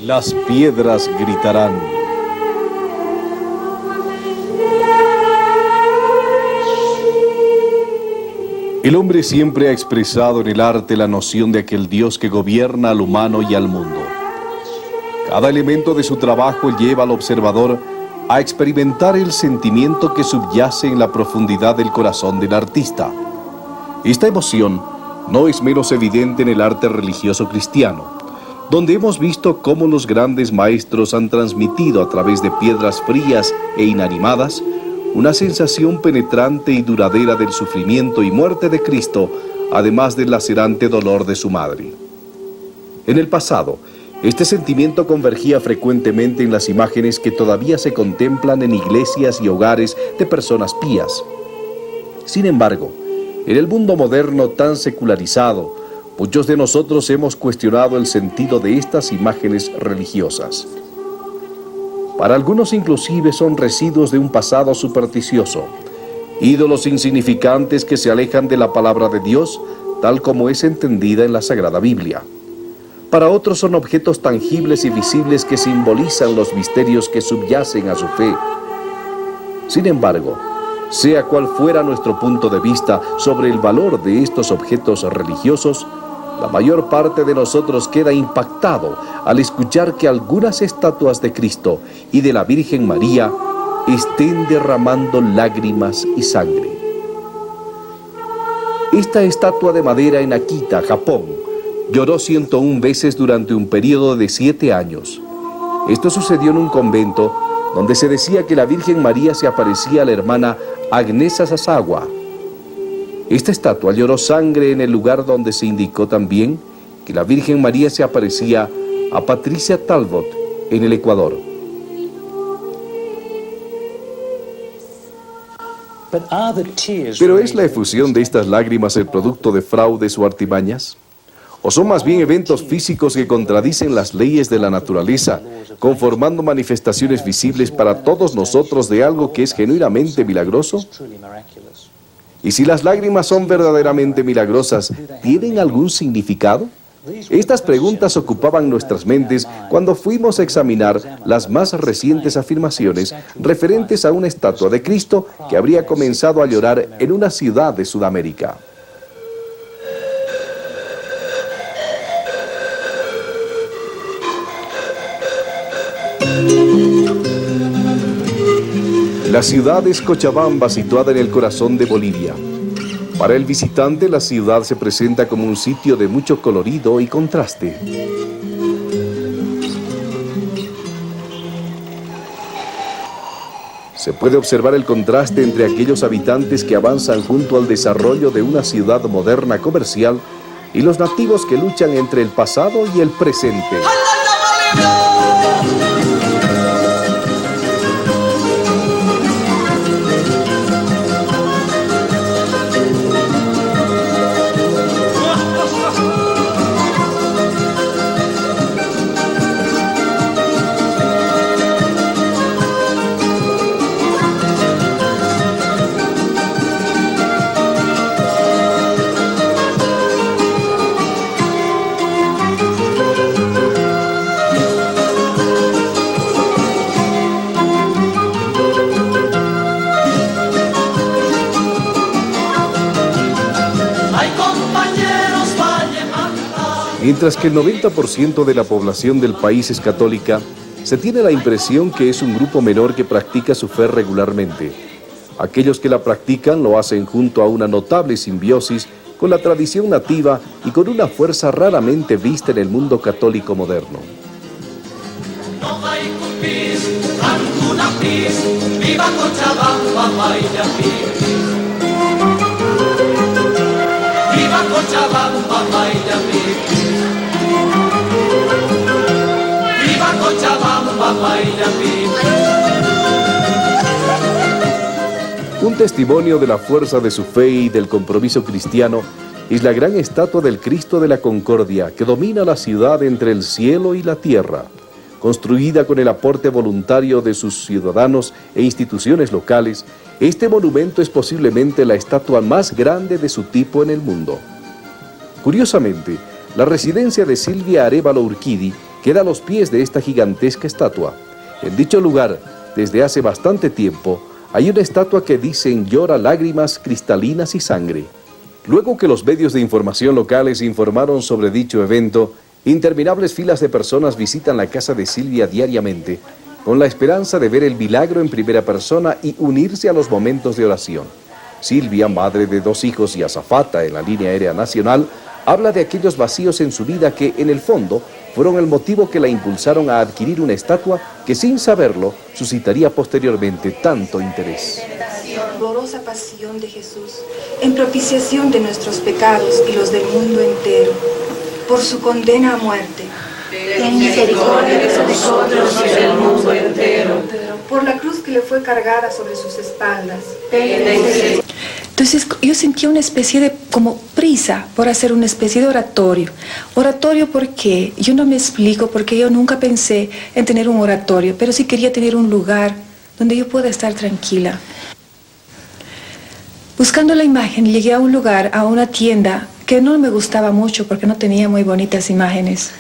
Las piedras gritarán. El hombre siempre ha expresado en el arte la noción de aquel Dios que gobierna al humano y al mundo. Cada elemento de su trabajo lleva al observador a experimentar el sentimiento que subyace en la profundidad del corazón del artista. Esta emoción no es menos evidente en el arte religioso cristiano, donde hemos visto cómo los grandes maestros han transmitido a través de piedras frías e inanimadas una sensación penetrante y duradera del sufrimiento y muerte de Cristo, además del lacerante dolor de su madre. En el pasado, este sentimiento convergía frecuentemente en las imágenes que todavía se contemplan en iglesias y hogares de personas pías. Sin embargo, en el mundo moderno tan secularizado, muchos de nosotros hemos cuestionado el sentido de estas imágenes religiosas. Para algunos inclusive son residuos de un pasado supersticioso, ídolos insignificantes que se alejan de la palabra de Dios, tal como es entendida en la Sagrada Biblia. Para otros son objetos tangibles y visibles que simbolizan los misterios que subyacen a su fe. Sin embargo, sea cual fuera nuestro punto de vista sobre el valor de estos objetos religiosos, la mayor parte de nosotros queda impactado al escuchar que algunas estatuas de Cristo y de la Virgen María estén derramando lágrimas y sangre. Esta estatua de madera en Akita, Japón, lloró 101 veces durante un periodo de 7 años. Esto sucedió en un convento donde se decía que la Virgen María se aparecía a la hermana Agnesa Sasawa. Esta estatua lloró sangre en el lugar donde se indicó también que la Virgen María se aparecía a Patricia Talbot en el Ecuador. ¿Pero es la efusión de estas lágrimas el producto de fraudes o artimañas? ¿O son más bien eventos físicos que contradicen las leyes de la naturaleza, conformando manifestaciones visibles para todos nosotros de algo que es genuinamente milagroso? Y si las lágrimas son verdaderamente milagrosas, ¿tienen algún significado? Estas preguntas ocupaban nuestras mentes cuando fuimos a examinar las más recientes afirmaciones referentes a una estatua de Cristo que habría comenzado a llorar en una ciudad de Sudamérica. La ciudad es Cochabamba, situada en el corazón de Bolivia. Para el visitante, la ciudad se presenta como un sitio de mucho colorido y contraste. Se puede observar el contraste entre aquellos habitantes que avanzan junto al desarrollo de una ciudad moderna comercial y los nativos que luchan entre el pasado y el presente. Mientras que el 90% de la población del país es católica, se tiene la impresión que es un grupo menor que practica su fe regularmente. Aquellos que la practican lo hacen junto a una notable simbiosis con la tradición nativa y con una fuerza raramente vista en el mundo católico moderno. Viva Cochabamba, Un testimonio de la fuerza de su fe y del compromiso cristiano es la gran estatua del Cristo de la Concordia que domina la ciudad entre el cielo y la tierra. Construida con el aporte voluntario de sus ciudadanos e instituciones locales, este monumento es posiblemente la estatua más grande de su tipo en el mundo. Curiosamente, la residencia de Silvia Arévalo Urquidi queda a los pies de esta gigantesca estatua. En dicho lugar, desde hace bastante tiempo, hay una estatua que dicen llora lágrimas cristalinas y sangre. Luego que los medios de información locales informaron sobre dicho evento, interminables filas de personas visitan la casa de Silvia diariamente, con la esperanza de ver el milagro en primera persona y unirse a los momentos de oración. Silvia, madre de 2 hijos y azafata en la línea aérea nacional, habla de aquellos vacíos en su vida que, en el fondo, fueron el motivo que la impulsaron a adquirir una estatua que, sin saberlo, suscitaría posteriormente tanto interés. La dolorosa pasión de Jesús, en propiciación de nuestros pecados y los del mundo entero, por su condena a muerte. Ten misericordia de nosotros y del mundo entero. Por la cruz que le fue cargada sobre sus espaldas. Entonces yo sentía una especie de como prisa por hacer una especie de oratorio. Oratorio porque yo no me explico, porque yo nunca pensé en tener un oratorio, pero sí quería tener un lugar donde yo pueda estar tranquila. Buscando la imagen, llegué a un lugar, a una tienda que no me gustaba mucho porque no tenía muy bonitas imágenes.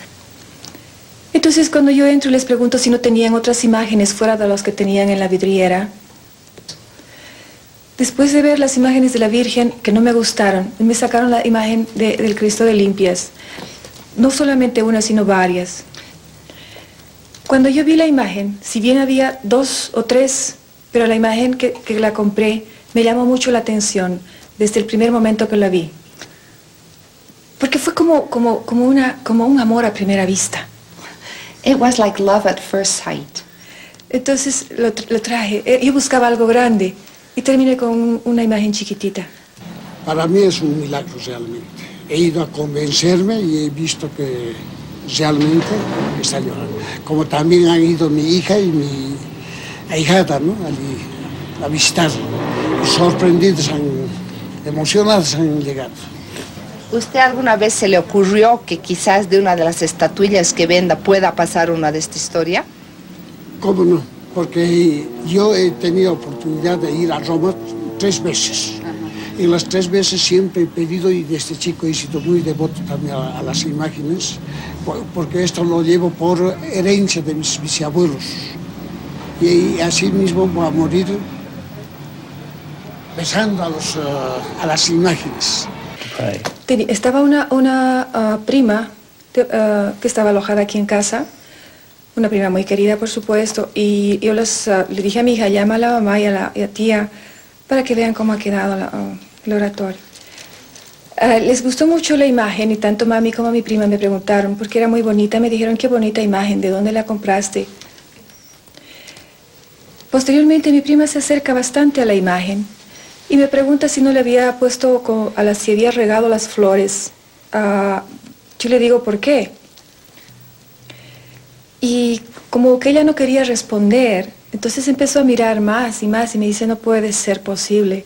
Entonces cuando yo entro les pregunto si no tenían otras imágenes fuera de las que tenían en la vidriera. Después de ver las imágenes de la Virgen que no me gustaron, me sacaron la imagen del Cristo de Limpias. No solamente una, sino varias. Cuando yo vi la imagen, si bien había 2 o 3, pero la imagen que la compré me llamó mucho la atención desde el primer momento que la vi. Porque fue como un amor a primera vista. It was like love at first sight. Entonces lo traje. Yo buscaba algo grande y terminé con una imagen chiquitita. Para mí es un milagro realmente. He ido a convencerme y he visto que realmente está llorando. Como también han ido mi hija y mi ahijada, ¿no? a visitar. Sorprendidos, emocionados han llegado. ¿Usted alguna vez se le ocurrió que quizás de una de las estatuillas que venda pueda pasar una de esta historia? ¿Cómo no? Porque yo he tenido oportunidad de ir a Roma 3 veces. Y las 3 veces siempre he pedido, y desde chico he sido muy devoto también a las imágenes, porque esto lo llevo por herencia de mis bisabuelos. Y así mismo voy a morir besando a las imágenes. Estaba una prima que estaba alojada aquí en casa, una prima muy querida, por supuesto, y yo le dije a mi hija, llama a la mamá y a la tía para que vean cómo ha quedado el oratorio. Les gustó mucho la imagen y tanto mami como mi prima me preguntaron porque era muy bonita, me dijeron, qué bonita imagen, ¿de dónde la compraste? Posteriormente mi prima se acerca bastante a la imagen y me pregunta si no le había puesto, si había regado las flores. Yo le digo, ¿por qué? Y como que ella no quería responder, entonces empezó a mirar más y más y me dice, no puede ser posible.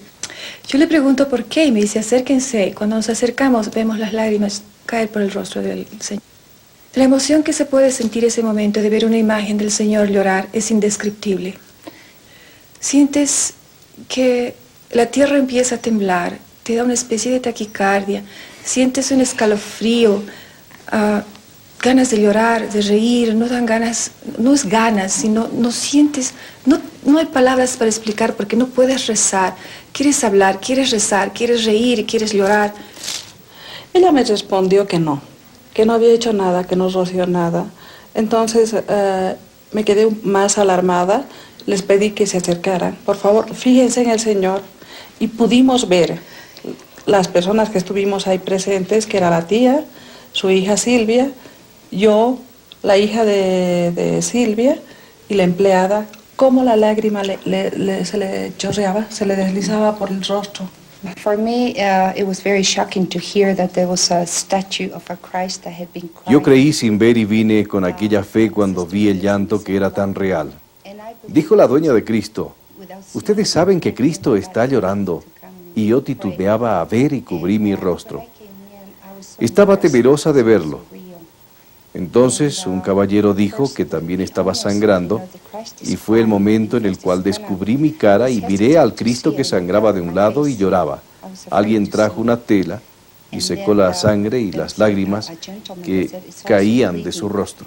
Yo le pregunto por qué y me dice, acérquense. Y cuando nos acercamos vemos las lágrimas caer por el rostro del Señor. La emoción que se puede sentir ese momento de ver una imagen del Señor llorar es indescriptible. Sientes que la tierra empieza a temblar, te da una especie de taquicardia, sientes un escalofrío, ganas de llorar, de reír, no dan ganas, no es ganas, sino no sientes, no hay palabras para explicar porque no puedes rezar. Quieres hablar, quieres rezar, quieres reír, quieres llorar. Ella me respondió que no había hecho nada, que no roció nada. Entonces me quedé más alarmada, les pedí que se acercaran. Por favor, fíjense en el Señor. Y pudimos ver las personas que estuvimos ahí presentes, que era la tía, su hija Silvia, yo, la hija de Silvia y la empleada, cómo la lágrima se le chorreaba, se le deslizaba por el rostro. For me, it was very shocking to hear that there was a statue of a Christ that had been crying. Yo creí sin ver y vine con aquella fe cuando vi el llanto que era tan real. Dijo la dueña de Cristo, ustedes saben que Cristo está llorando, y yo titubeaba a ver y cubrí mi rostro. Estaba temerosa de verlo. Entonces un caballero dijo que también estaba sangrando y fue el momento en el cual descubrí mi cara y miré al Cristo que sangraba de un lado y lloraba. Alguien trajo una tela y secó la sangre y las lágrimas que caían de su rostro.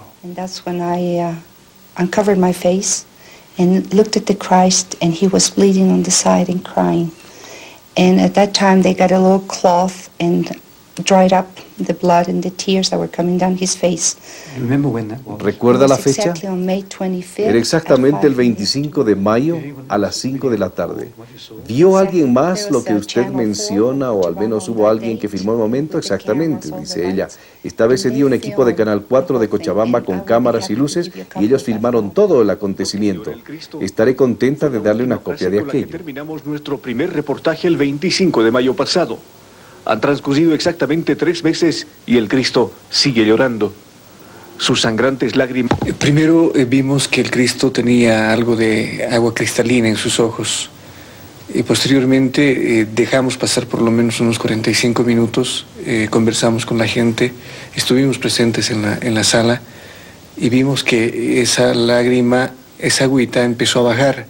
Uncovered my face and looked at the Christ, and he was bleeding on the side and crying. And at that time they got a little cloth and dried up the blood and the tears that were coming down his face. ¿Recuerda la fecha? Era exactamente el 25 de mayo a las 5 de la tarde. ¿Vio alguien más lo que usted menciona o al menos hubo alguien que filmó el momento? Exactamente, dice ella. Estaba ese día un equipo de Canal 4 de Cochabamba con cámaras y luces y ellos filmaron todo el acontecimiento. Estaré contenta de darle una copia de aquello. Terminamos nuestro primer reportaje el 25 de mayo pasado. Han transcurrido exactamente 3 meses y el Cristo sigue llorando. Sus sangrantes lágrimas... Primero vimos que el Cristo tenía algo de agua cristalina en sus ojos. Y posteriormente dejamos pasar por lo menos unos 45 minutos, conversamos con la gente, estuvimos presentes en la sala y vimos que esa lágrima, esa agüita empezó a bajar.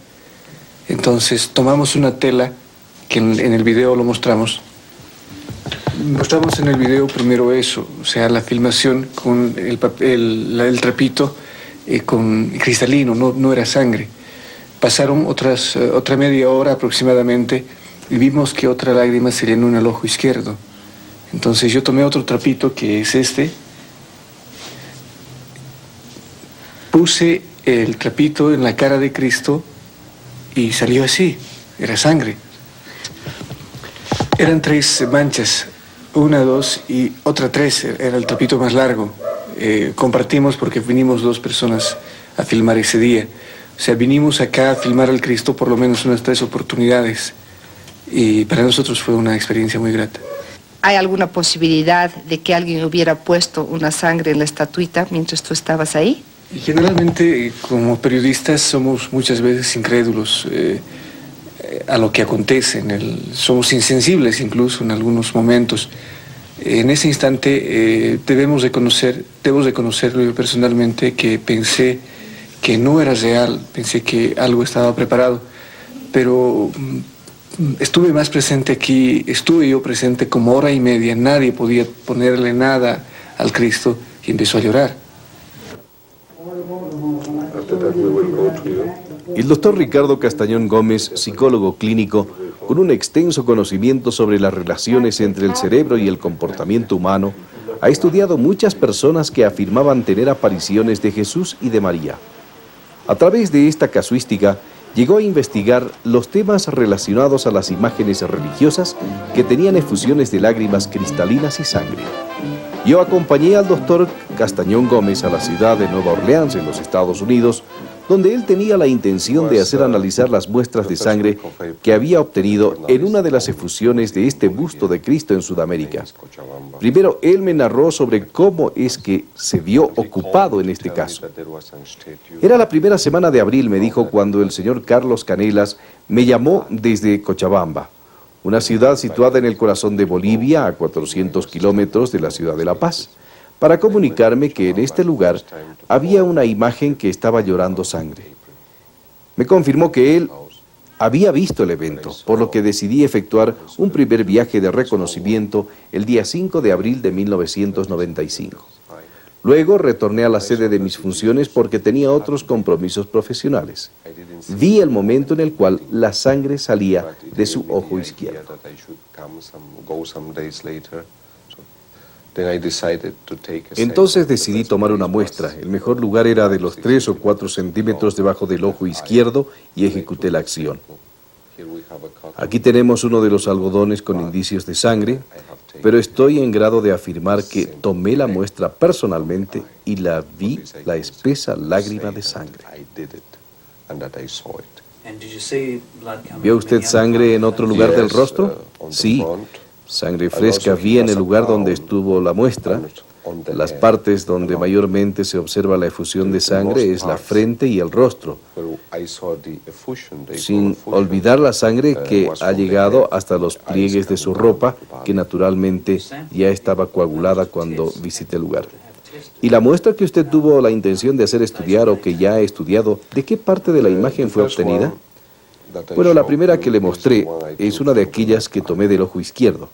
Entonces tomamos una tela, que en el video lo mostramos. Mostramos en el video primero eso, o sea, la filmación con el trapito con cristalino, no era sangre. Pasaron otra media hora aproximadamente y vimos que otra lágrima se llenó en el ojo izquierdo. Entonces yo tomé otro trapito, que es este, puse el trapito en la cara de Cristo y salió así, era sangre. Eran 3 manchas. 1, 2 y otra 3, era el trapito más largo. Compartimos porque vinimos 2 personas a filmar ese día. O sea, vinimos acá a filmar al Cristo por lo menos unas 3 oportunidades. Y para nosotros fue una experiencia muy grata. ¿Hay alguna posibilidad de que alguien hubiera puesto una sangre en la estatuita mientras tú estabas ahí? Y generalmente, como periodistas, somos muchas veces incrédulos a lo que acontece. Somos insensibles incluso en algunos momentos. En ese instante debo reconocerlo yo personalmente, que pensé que no era real, pensé que algo estaba preparado, pero estuve más presente aquí, estuve yo presente como hora y media, nadie podía ponerle nada al Cristo y empezó a llorar. El doctor Ricardo Castañón Gómez, psicólogo clínico, con un extenso conocimiento sobre las relaciones entre el cerebro y el comportamiento humano, ha estudiado muchas personas que afirmaban tener apariciones de Jesús y de María. A través de esta casuística, llegó a investigar los temas relacionados a las imágenes religiosas que tenían efusiones de lágrimas cristalinas y sangre. Yo acompañé al doctor Castañón Gómez a la ciudad de Nueva Orleans, en los Estados Unidos, donde él tenía la intención de hacer analizar las muestras de sangre que había obtenido en una de las efusiones de este busto de Cristo en Sudamérica. Primero, él me narró sobre cómo es que se vio ocupado en este caso. Era la primera semana de abril, me dijo, cuando el señor Carlos Canelas me llamó desde Cochabamba, una ciudad situada en el corazón de Bolivia, a 400 kilómetros de la ciudad de La Paz, para comunicarme que en este lugar había una imagen que estaba llorando sangre. Me confirmó que él había visto el evento, por lo que decidí efectuar un primer viaje de reconocimiento el día 5 de abril de 1995. Luego retorné a la sede de mis funciones porque tenía otros compromisos profesionales. Vi el momento en el cual la sangre salía de su ojo izquierdo. Entonces decidí tomar una muestra. El mejor lugar era de los 3 o 4 centímetros debajo del ojo izquierdo y ejecuté la acción. Aquí tenemos uno de los algodones con indicios de sangre, pero estoy en grado de afirmar que tomé la muestra personalmente y la vi, la espesa lágrima de sangre. ¿Vio usted sangre en otro lugar del rostro? Sí. Sangre fresca vi en el lugar donde estuvo la muestra. Las partes donde mayormente se observa la efusión de sangre es la frente y el rostro, sin olvidar la sangre que ha llegado hasta los pliegues de su ropa, que naturalmente ya estaba coagulada cuando visité el lugar. ¿Y la muestra que usted tuvo la intención de hacer estudiar o que ya ha estudiado, de qué parte de la imagen fue obtenida? Bueno, la primera que le mostré es una de aquellas que tomé del ojo izquierdo.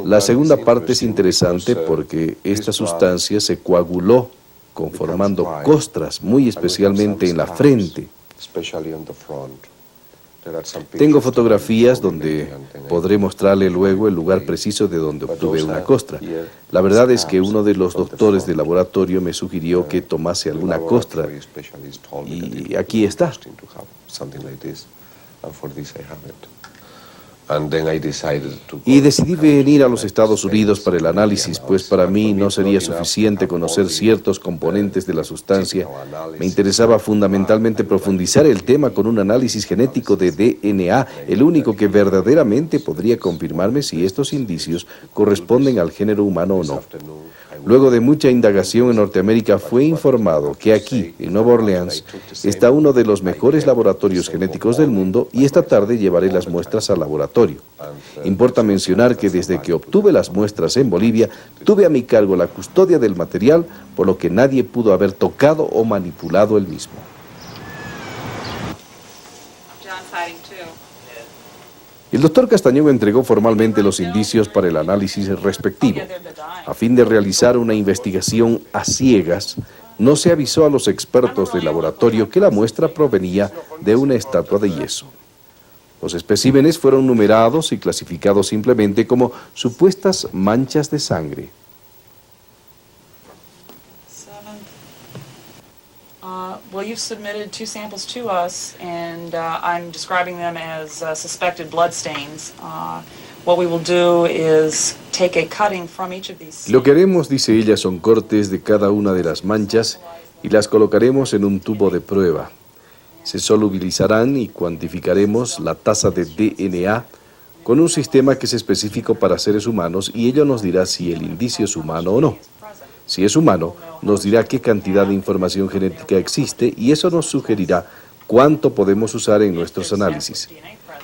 La segunda parte es interesante porque esta sustancia se coaguló conformando costras, muy especialmente en la frente. Tengo fotografías donde podré mostrarle luego el lugar preciso de donde obtuve una costra. La verdad es que uno de los doctores del laboratorio me sugirió que tomase alguna costra y aquí está. Y decidí venir a los Estados Unidos para el análisis, pues para mí no sería suficiente conocer ciertos componentes de la sustancia. Me interesaba fundamentalmente profundizar el tema con un análisis genético de DNA, el único que verdaderamente podría confirmarme si estos indicios corresponden al género humano o no. Luego de mucha indagación en Norteamérica fue informado que aquí, en Nueva Orleans, está uno de los mejores laboratorios genéticos del mundo y esta tarde llevaré las muestras al laboratorio. Importa mencionar que desde que obtuve las muestras en Bolivia, tuve a mi cargo la custodia del material, por lo que nadie pudo haber tocado o manipulado el mismo. El doctor Castañón entregó formalmente los indicios para el análisis respectivo. A fin de realizar una investigación a ciegas, no se avisó a los expertos del laboratorio que la muestra provenía de una estatua de yeso. Los especímenes fueron numerados y clasificados simplemente como supuestas manchas de sangre. Well, you've submitted 2 samples to us, and I'm describing them as suspected blood stains. What we will do is take a cutting from each of these. Lo que haremos, dice ella, son cortes de cada una de las manchas y las colocaremos en un tubo de prueba. Se solubilizarán y cuantificaremos la tasa de DNA con un sistema que es específico para seres humanos y ello nos dirá si el indicio es humano o no. Si es humano, nos dirá qué cantidad de información genética existe y eso nos sugerirá cuánto podemos usar en nuestros análisis.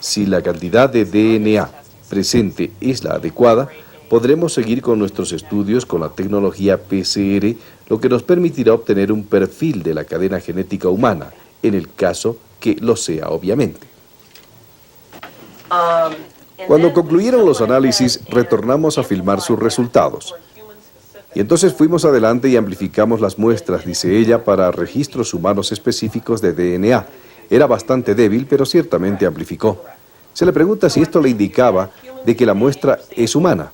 Si la cantidad de DNA presente es la adecuada, podremos seguir con nuestros estudios con la tecnología PCR, lo que nos permitirá obtener un perfil de la cadena genética humana, en el caso que lo sea, obviamente. Cuando concluyeron los análisis, retornamos a filmar sus resultados. Y entonces fuimos adelante y amplificamos las muestras, dice ella, para registros humanos específicos de DNA. Era bastante débil, pero ciertamente amplificó. Se le pregunta si esto le indicaba de que la muestra es humana.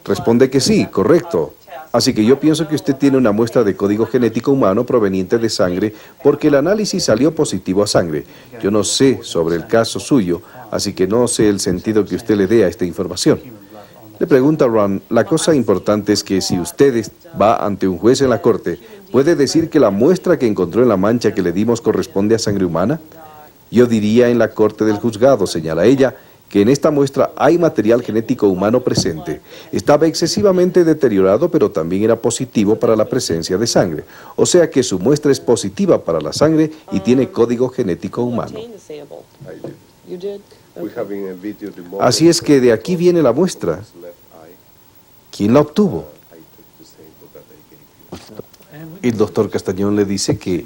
Responde que sí, correcto. Así que yo pienso que usted tiene una muestra de código genético humano proveniente de sangre porque el análisis salió positivo a sangre. Yo no sé sobre el caso suyo, así que no sé el sentido que usted le dé a esta información. Le pregunta Ron, la cosa importante es que si usted va ante un juez en la corte, ¿puede decir que la muestra que encontró en la mancha que le dimos corresponde a sangre humana? Yo diría en la corte del juzgado, señala ella, que en esta muestra hay material genético humano presente. Estaba excesivamente deteriorado, pero también era positivo para la presencia de sangre. O sea que su muestra es positiva para la sangre y tiene código genético humano. Así es que de aquí viene la muestra. ¿Quién la obtuvo? El doctor Castañón le dice que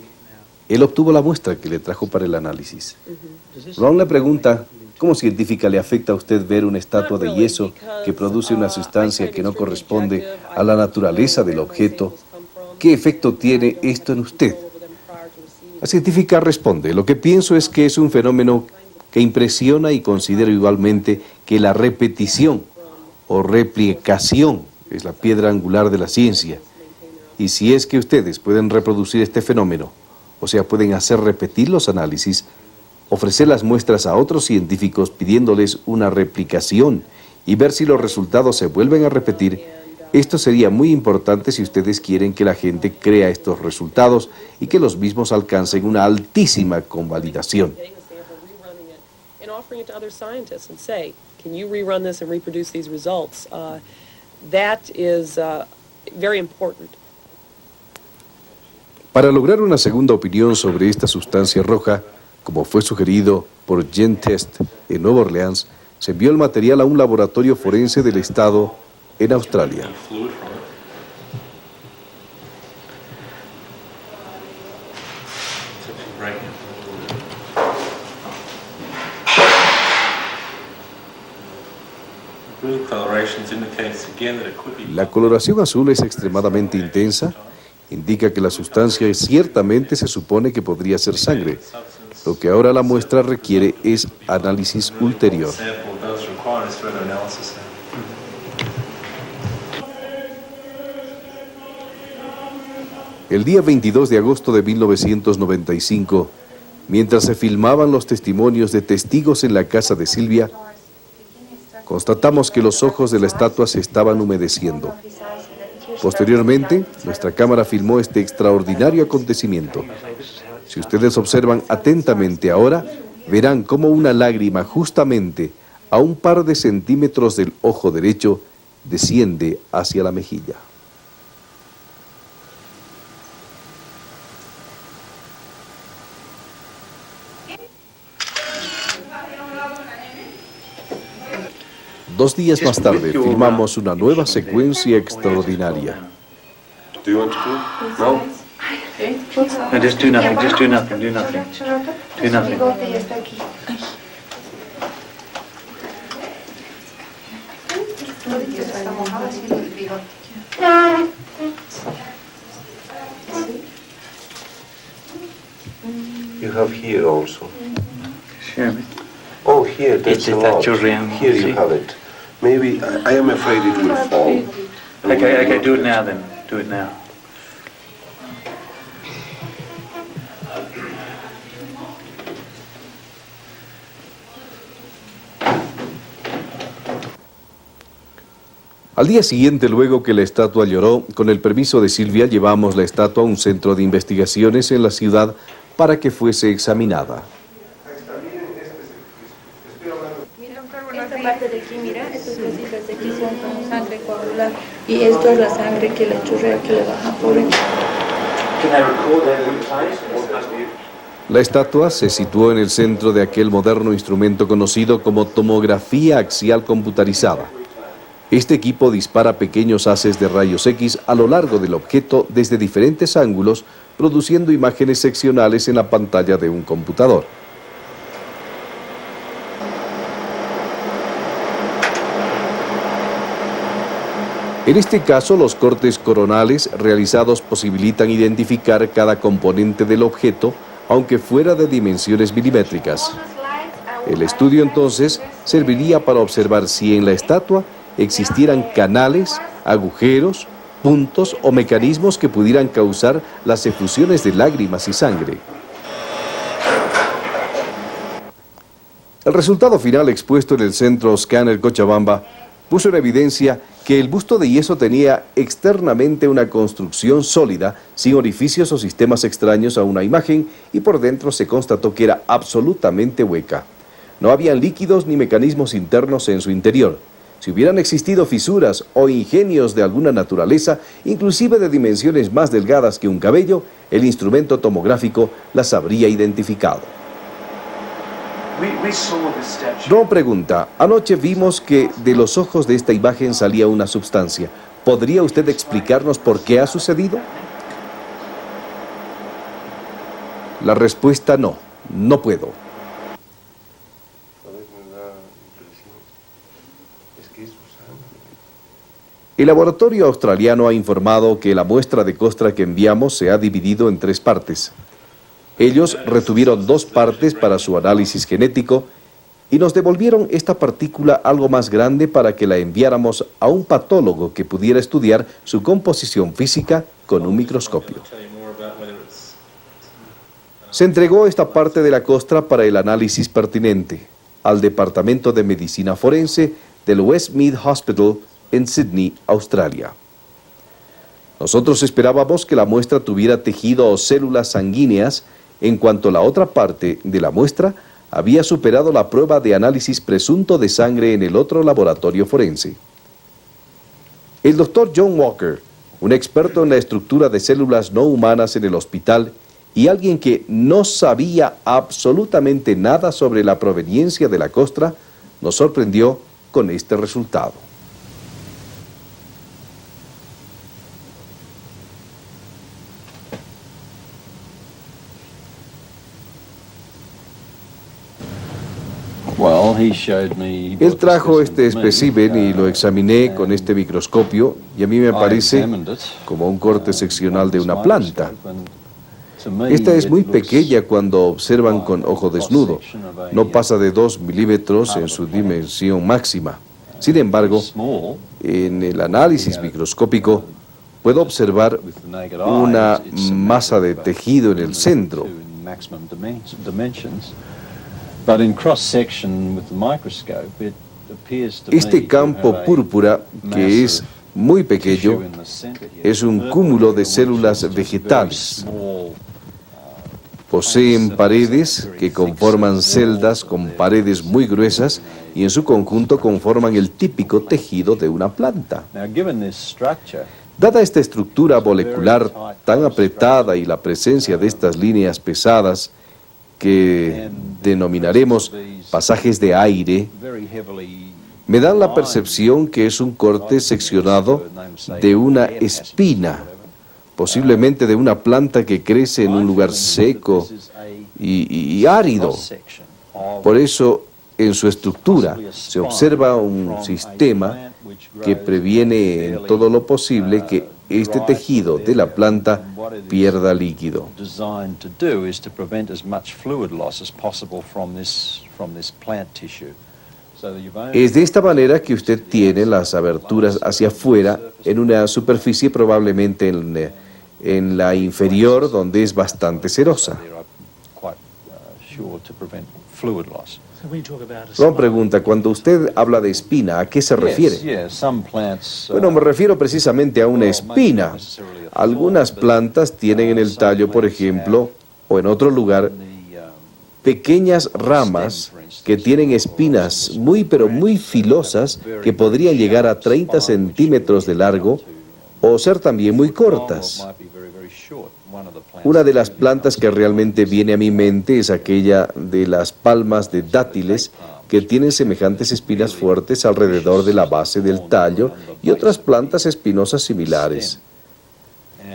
él obtuvo la muestra que le trajo para el análisis. Ron le pregunta, ¿cómo científica le afecta a usted ver una estatua de yeso que produce una sustancia que no corresponde a la naturaleza del objeto? ¿Qué efecto tiene esto en usted? La científica responde, lo que pienso es que es un fenómeno que impresiona y considero igualmente que la repetición o replicación es la piedra angular de la ciencia. Y si es que ustedes pueden reproducir este fenómeno, o sea, pueden hacer repetir los análisis, ofrecer las muestras a otros científicos pidiéndoles una replicación y ver si los resultados se vuelven a repetir, esto sería muy importante si ustedes quieren que la gente crea estos resultados y que los mismos alcancen una altísima convalidación. Offering it to other scientists and say, can you rerun this and reproduce these results? That is very important. Para lograr una segunda opinión sobre esta sustancia roja, como fue sugerido por GenTest en Nueva Orleans, se envió el material a un laboratorio forense del estado en Australia. La coloración azul es extremadamente intensa, indica que la sustancia ciertamente se supone que podría ser sangre. Lo que ahora la muestra requiere es análisis ulterior. El día 22 de agosto de 1995, mientras se filmaban los testimonios de testigos en la casa de Silvia, constatamos que los ojos de la estatua se estaban humedeciendo. Posteriormente, nuestra cámara filmó este extraordinario acontecimiento. Si ustedes observan atentamente ahora, verán cómo una lágrima justamente a un par de centímetros del ojo derecho desciende hacia la mejilla. Dos días más tarde, filmamos una nueva secuencia extraordinaria. Do you want to do? No? No, just do nothing, just do nothing, do nothing. Do nothing. You have here also. Sure. Oh, here, that's a lot. Here you have it. Maybe, I am afraid it will fall. Okay, do it now then. Do it now. Al día siguiente, luego que la estatua lloró, con el permiso de Silvia, llevamos la estatua a un centro de investigaciones en la ciudad para que fuese examinada. Esta parte de aquí, mira, estas cositas de aquí son como sangre coagulada. Y esto es la sangre que le chorrea, que le baja por aquí. La estatua se situó en el centro de aquel moderno instrumento conocido como tomografía axial computarizada. Este equipo dispara pequeños haces de rayos X a lo largo del objeto desde diferentes ángulos, produciendo imágenes seccionales en la pantalla de un computador. En este caso, los cortes coronales realizados posibilitan identificar cada componente del objeto, aunque fuera de dimensiones milimétricas. El estudio entonces serviría para observar si en la estatua existieran canales, agujeros, puntos o mecanismos que pudieran causar las efusiones de lágrimas y sangre. El resultado final expuesto en el Centro Scanner Cochabamba puso en evidencia que el busto de yeso tenía externamente una construcción sólida, sin orificios o sistemas extraños a una imagen, y por dentro se constató que era absolutamente hueca. No habían líquidos ni mecanismos internos en su interior. Si hubieran existido fisuras o ingenios de alguna naturaleza, inclusive de dimensiones más delgadas que un cabello, el instrumento tomográfico las habría identificado. Ron pregunta, anoche vimos que de los ojos de esta imagen salía una sustancia. ¿Podría usted explicarnos por qué ha sucedido? La respuesta no, no puedo. El laboratorio australiano ha informado que la muestra de costra que enviamos se ha dividido en 3 partes. Ellos retuvieron 2 partes para su análisis genético y nos devolvieron esta partícula algo más grande para que la enviáramos a un patólogo que pudiera estudiar su composición física con un microscopio. Se entregó esta parte de la costra para el análisis pertinente al Departamento de Medicina Forense del Westmead Hospital en Sydney, Australia. Nosotros esperábamos que la muestra tuviera tejido o células sanguíneas, en cuanto la otra parte de la muestra había superado la prueba de análisis presunto de sangre en el otro laboratorio forense. El doctor John Walker, un experto en la estructura de células no humanas en el hospital y alguien que no sabía absolutamente nada sobre la proveniencia de la costra, nos sorprendió con este resultado. Él trajo este espécimen y lo examiné con este microscopio y a mí me parece como un corte seccional de una planta. Esta es muy pequeña cuando observan con ojo desnudo. No pasa de 2 milímetros en su dimensión máxima. Sin embargo, en el análisis microscópico puedo observar una masa de tejido en el centro. Este campo púrpura, que es muy pequeño, es un cúmulo de células vegetales. Poseen paredes que conforman celdas con paredes muy gruesas y en su conjunto conforman el típico tejido de una planta. Dada esta estructura molecular tan apretada y la presencia de estas líneas pesadas que denominaremos pasajes de aire, me dan la percepción que es un corte seccionado de una espina, posiblemente de una planta que crece en un lugar seco y árido. Por eso, en su estructura se observa un sistema que previene en todo lo posible que este tejido de la planta pierda líquido. Es de esta manera que usted tiene las aberturas hacia afuera en una superficie probablemente en la inferior, donde es bastante cerosa. Ron pregunta, cuando usted habla de espina, ¿a qué se refiere? Bueno, me refiero precisamente a una espina. Algunas plantas tienen en el tallo, por ejemplo, o en otro lugar, pequeñas ramas que tienen espinas pero muy filosas que podrían llegar a 30 centímetros de largo o ser también muy cortas. Una de las plantas que realmente viene a mi mente es aquella de las palmas de dátiles que tienen semejantes espinas fuertes alrededor de la base del tallo y otras plantas espinosas similares.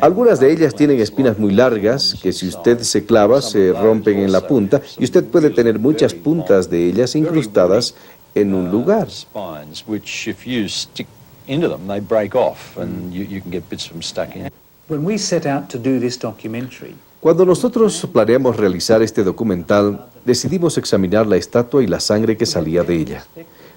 Algunas de ellas tienen espinas muy largas que si usted se clava se rompen en la punta y usted puede tener muchas puntas de ellas incrustadas en un lugar. Cuando nosotros planeamos realizar este documental, decidimos examinar la estatua y la sangre que salía de ella.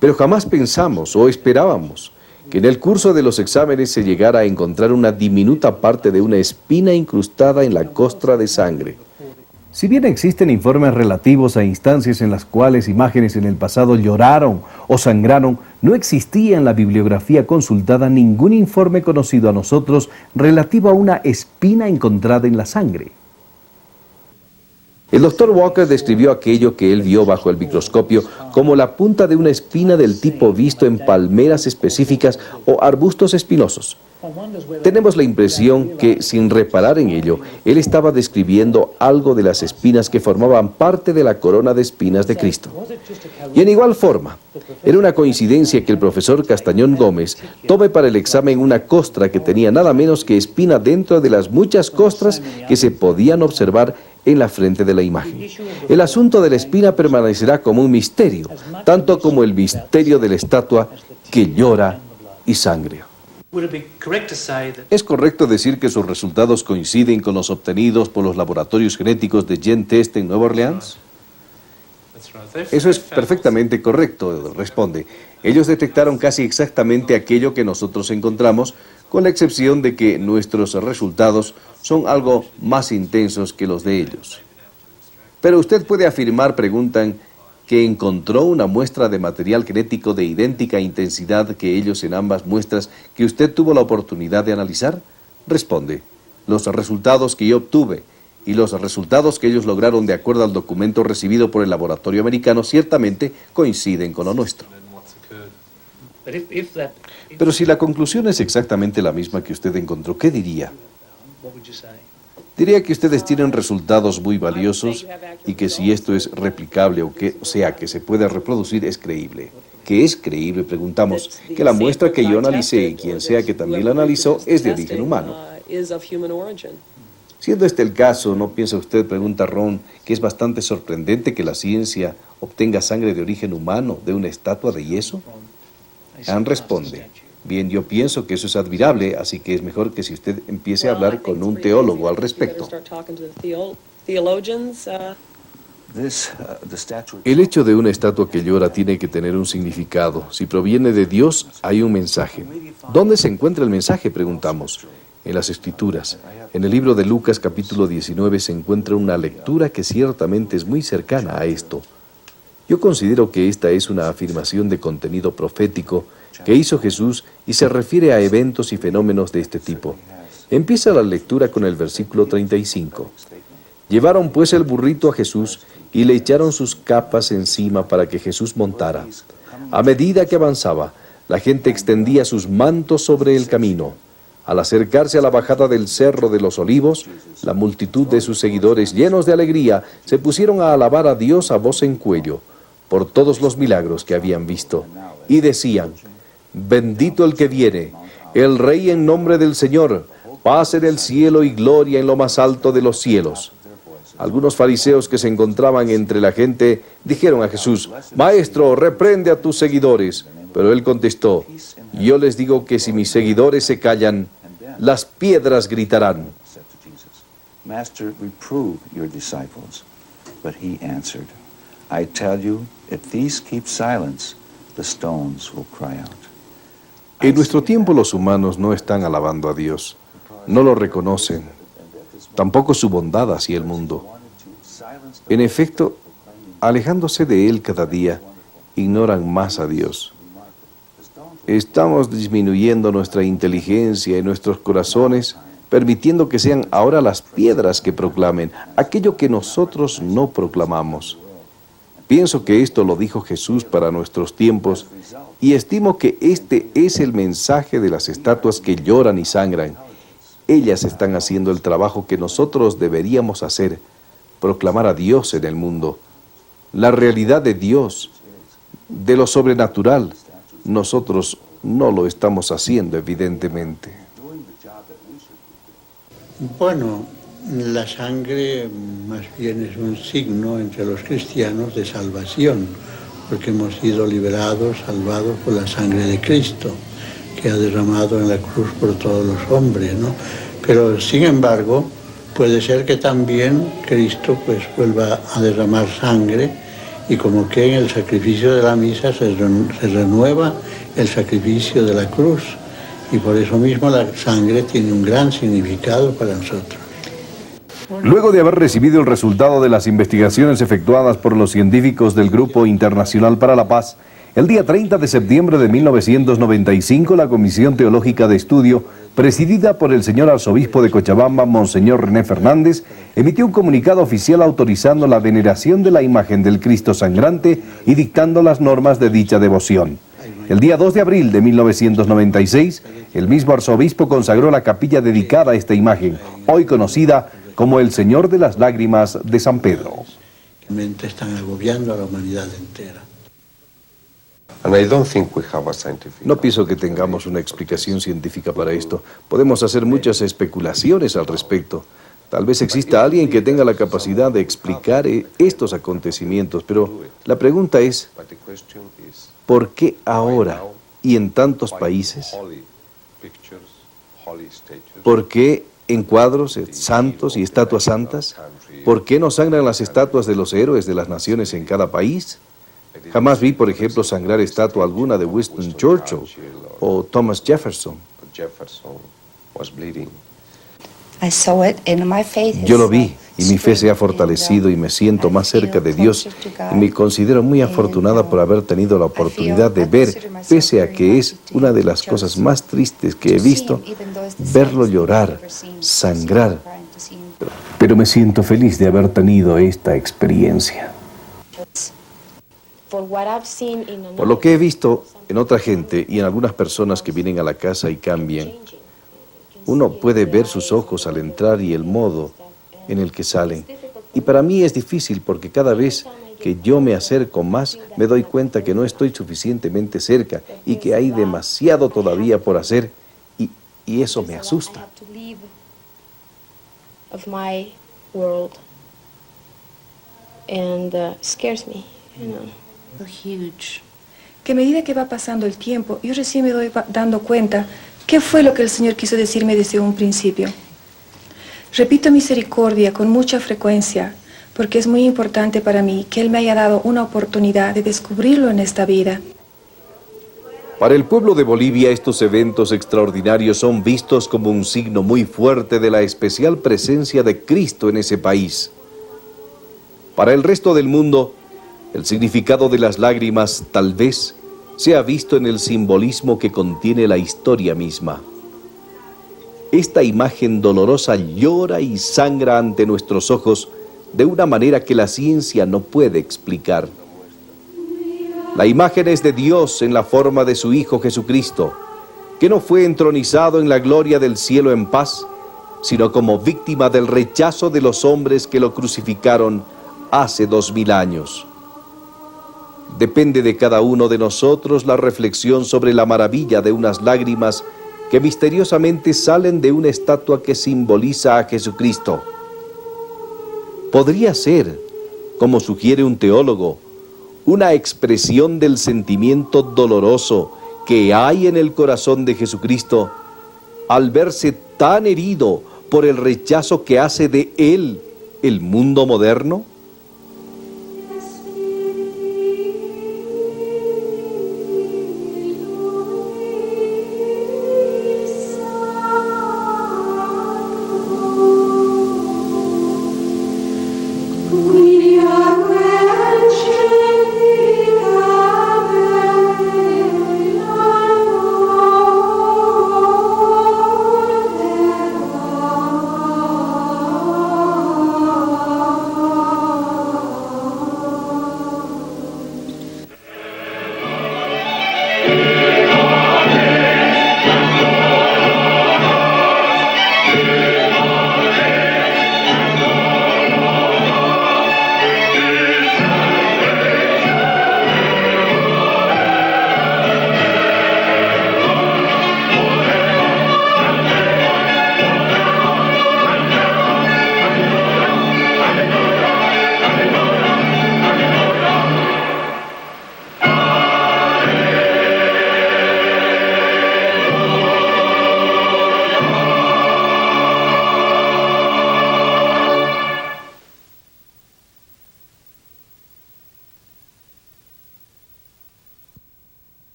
Pero jamás pensamos o esperábamos que en el curso de los exámenes se llegara a encontrar una diminuta parte de una espina incrustada en la costra de sangre. Si bien existen informes relativos a instancias en las cuales imágenes en el pasado lloraron o sangraron, no existía en la bibliografía consultada ningún informe conocido a nosotros relativo a una espina encontrada en la sangre. El Dr. Walker describió aquello que él vio bajo el microscopio como la punta de una espina del tipo visto en palmeras específicas o arbustos espinosos. Tenemos la impresión que, sin reparar en ello, él estaba describiendo algo de las espinas que formaban parte de la corona de espinas de Cristo. Y en igual forma, era una coincidencia que el profesor Castañón Gómez tome para el examen una costra que tenía nada menos que espina dentro de las muchas costras que se podían observar en la frente de la imagen. El asunto de la espina permanecerá como un misterio, tanto como el misterio de la estatua que llora y sangra. ¿Es correcto decir que sus resultados coinciden con los obtenidos por los laboratorios genéticos de GenTest en Nueva Orleans? Eso es perfectamente correcto, responde. Ellos detectaron casi exactamente aquello que nosotros encontramos, con la excepción de que nuestros resultados son algo más intensos que los de ellos. Pero usted puede afirmar, preguntan, que encontró una muestra de material genético de idéntica intensidad que ellos en ambas muestras que usted tuvo la oportunidad de analizar. Responde, los resultados que yo obtuve y los resultados que ellos lograron de acuerdo al documento recibido por el laboratorio americano ciertamente coinciden con lo nuestro. Pero si la conclusión es exactamente la misma que usted encontró, ¿qué diría? Diría que ustedes tienen resultados muy valiosos y que si esto es replicable o sea que se puede reproducir es creíble. ¿Qué es creíble? Preguntamos. Que la muestra que yo analicé y quien sea que también la analizó es de origen humano. Si Siendo este el caso, ¿no piensa usted, pregunta Ron, que es bastante sorprendente que la ciencia obtenga sangre de origen humano de una estatua de yeso? Anne responde, bien, yo pienso que eso es admirable, así que es mejor que si usted empiece a hablar con un teólogo al respecto. El hecho de una estatua que llora tiene que tener un significado. Si proviene de Dios, hay un mensaje. ¿Dónde se encuentra el mensaje?, preguntamos. En las Escrituras. En el libro de Lucas, capítulo 19, se encuentra una lectura que ciertamente es muy cercana a esto. Yo considero que esta es una afirmación de contenido profético que hizo Jesús y se refiere a eventos y fenómenos de este tipo. Empieza la lectura con el versículo 35. Llevaron pues el burrito a Jesús y le echaron sus capas encima para que Jesús montara. A medida que avanzaba, la gente extendía sus mantos sobre el camino. Al acercarse a la bajada del Cerro de los Olivos, la multitud de sus seguidores, llenos de alegría, se pusieron a alabar a Dios a voz en cuello por todos los milagros que habían visto. Y decían, bendito el que viene, el Rey en nombre del Señor, paz en el cielo y gloria en lo más alto de los cielos. Algunos fariseos que se encontraban entre la gente dijeron a Jesús, Maestro, reprende a tus seguidores. Pero él contestó, yo les digo que si mis seguidores se callan, las piedras gritarán. Master, reprove your disciples. But he answered, I tell you, if these keep silence, the stones will cry out. En nuestro tiempo los humanos no están alabando a Dios, no lo reconocen, tampoco su bondad hacia el mundo. En efecto, alejándose de Él cada día, ignoran más a Dios. Estamos disminuyendo nuestra inteligencia y nuestros corazones, permitiendo que sean ahora las piedras que proclamen aquello que nosotros no proclamamos. Pienso que esto lo dijo Jesús para nuestros tiempos y estimo que este es el mensaje de las estatuas que lloran y sangran. Ellas están haciendo el trabajo que nosotros deberíamos hacer, proclamar a Dios en el mundo, la realidad de Dios, de lo sobrenatural. Nosotros no lo estamos haciendo, evidentemente. Bueno, la sangre más bien es un signo entre los cristianos de salvación, porque hemos sido liberados, salvados por la sangre de Cristo, que ha derramado en la cruz por todos los hombres, ¿no? Pero, sin embargo, puede ser que también Cristo pues vuelva a derramar sangre, y como que en el sacrificio de la misa se renueva el sacrificio de la cruz, y por eso mismo la sangre tiene un gran significado para nosotros. Luego de haber recibido el resultado de las investigaciones efectuadas por los científicos del Grupo Internacional para la Paz, el día 30 de septiembre de 1995, la Comisión Teológica de Estudio, presidida por el señor arzobispo de Cochabamba, Monseñor René Fernández, emitió un comunicado oficial autorizando la veneración de la imagen del Cristo sangrante y dictando las normas de dicha devoción. El día 2 de abril de 1996, el mismo arzobispo consagró la capilla dedicada a esta imagen, hoy conocida como el Señor de las Lágrimas de San Pedro. Están agobiando a la humanidad entera. No pienso que tengamos una explicación científica para esto. Podemos hacer muchas especulaciones al respecto. Tal vez exista alguien que tenga la capacidad de explicar estos acontecimientos, pero la pregunta es, ¿por qué ahora y en tantos países? ¿Por qué en cuadros santos y estatuas santas? ¿Por qué no sangran las estatuas de los héroes de las naciones en cada país? Jamás vi, por ejemplo, sangrar estatua alguna de Winston Churchill o Thomas Jefferson. Yo lo vi y mi fe se ha fortalecido y me siento más cerca de Dios y me considero muy afortunada por haber tenido la oportunidad de ver, pese a que es una de las cosas más tristes que he visto, verlo llorar, sangrar. Pero me siento feliz de haber tenido esta experiencia. Por lo que he visto en otra gente y en algunas personas que vienen a la casa y cambian, uno puede ver sus ojos al entrar y el modo en el que salen. Y para mí es difícil porque cada vez que yo me acerco más, me doy cuenta que no estoy suficientemente cerca y que hay demasiado todavía por hacer y eso me asusta. of my world, and scares me, you know. So huge. Que a medida que va pasando el tiempo, yo recién me doy dando cuenta qué fue lo que el Señor quiso decirme desde un principio. Repito misericordia con mucha frecuencia, porque es muy importante para mí que Él me haya dado una oportunidad de descubrirlo en esta vida. Para el pueblo de Bolivia, estos eventos extraordinarios son vistos como un signo muy fuerte de la especial presencia de Cristo en ese país. Para el resto del mundo, el significado de las lágrimas tal vez sea visto en el simbolismo que contiene la historia misma. Esta imagen dolorosa llora y sangra ante nuestros ojos de una manera que la ciencia no puede explicar. La imagen es de Dios en la forma de su Hijo Jesucristo, que no fue entronizado en la gloria del cielo en paz, sino como víctima del rechazo de los hombres que lo crucificaron hace 2000 años. Depende de cada uno de nosotros la reflexión sobre la maravilla de unas lágrimas que misteriosamente salen de una estatua que simboliza a Jesucristo. Podría ser, como sugiere un teólogo, una expresión del sentimiento doloroso que hay en el corazón de Jesucristo al verse tan herido por el rechazo que hace de Él el mundo moderno.